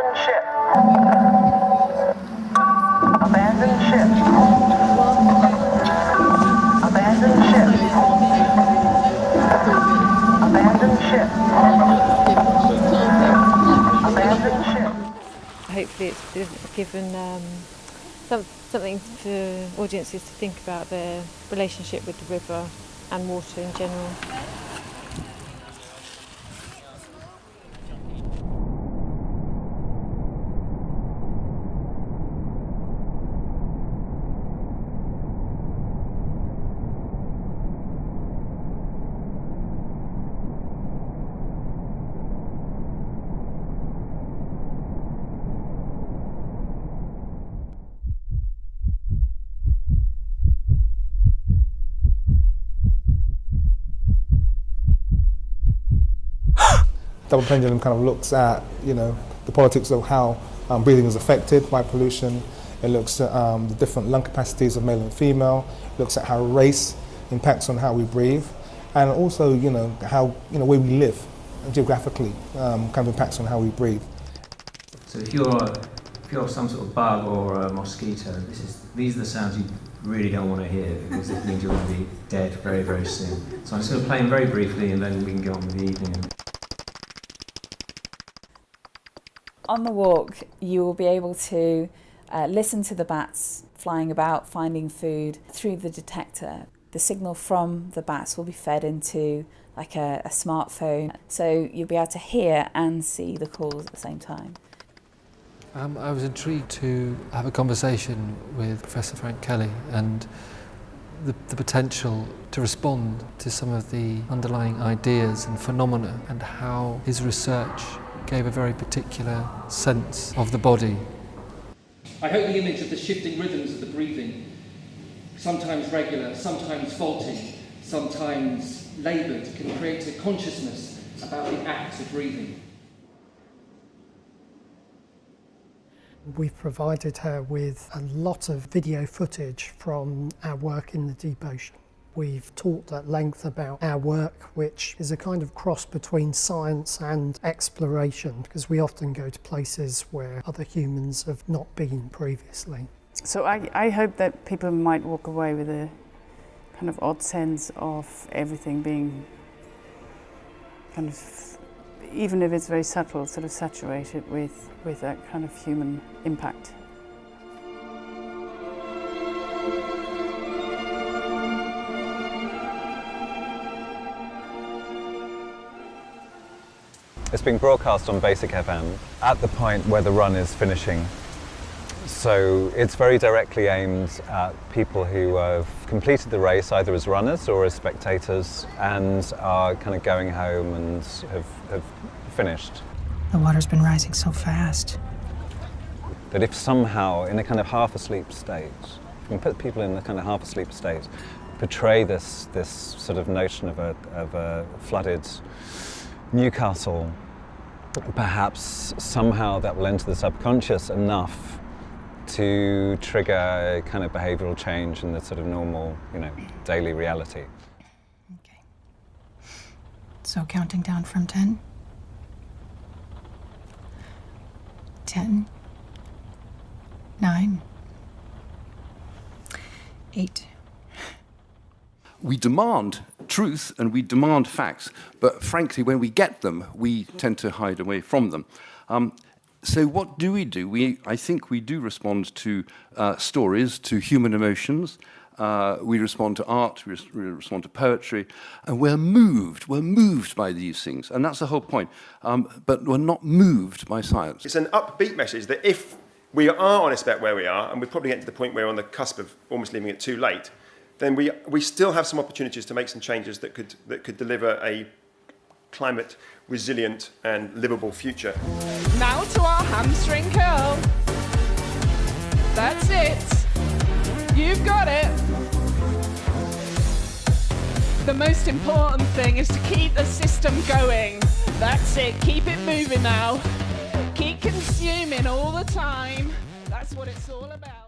Abandoned ship. Abandoned ship. Abandoned ship. Abandoned ship. Abandoned ship. Hopefully it's given something for audiences to think about their relationship with the river and water in general. Double Pendulum kind of looks at, the politics of how breathing is affected by pollution. It looks at the different lung capacities of male and female. It looks at how race impacts on how we breathe, and also, how where we live geographically kind of impacts on how we breathe. So if you're some sort of bug or a mosquito, these are the sounds you really don't want to hear, because it means you're going to be dead very, very soon. So I'm just going to play them very briefly, and then we can go on with the evening. On the walk, you will be able to listen to the bats flying about, finding food through the detector. The signal from the bats will be fed into like a smartphone, so you'll be able to hear and see the calls at the same time. I was intrigued to have a conversation with Professor Frank Kelly and the potential to respond to some of the underlying ideas and phenomena, and how his research gave a very particular sense of the body. I hope the image of the shifting rhythms of the breathing, sometimes regular, sometimes faulty, sometimes laboured, can create a consciousness about the act of breathing. We've provided her with a lot of video footage from our work in the deep ocean. We've talked at length about our work, which is a kind of cross between science and exploration, because we often go to places where other humans have not been previously. So I hope that people might walk away with a kind of odd sense of everything being kind of, even if it's very subtle, sort of saturated with that kind of human impact. It's being broadcast on Basic FM at the point where the run is finishing. So it's very directly aimed at people who have completed the race either as runners or as spectators and are kind of going home and have finished. The water's been rising so fast. That if somehow, in a kind of half-asleep state, you can put people in a kind of half-asleep state, portray this sort of notion of a flooded Newcastle, perhaps somehow that will enter the subconscious enough to trigger a kind of behavioural change in the sort of normal, daily reality. Okay. So counting down from 10. 10. 9. 8. We demand truth and we demand facts, but frankly, when we get them, we tend to hide away from them. So what do? I think we do respond to stories, to human emotions. We respond to art, we respond to poetry, and we're moved by these things, and that's the whole point. But we're not moved by science. It's an upbeat message that if we are honest about where we are, and we're probably getting to the point where we're on the cusp of almost leaving it too late, then we still have some opportunities to make some changes that could deliver a climate resilient and livable future. Now to our hamstring curl. That's it. You've got it. The most important thing is to keep the system going. That's it. Keep it moving now. Keep consuming all the time. That's what it's all about.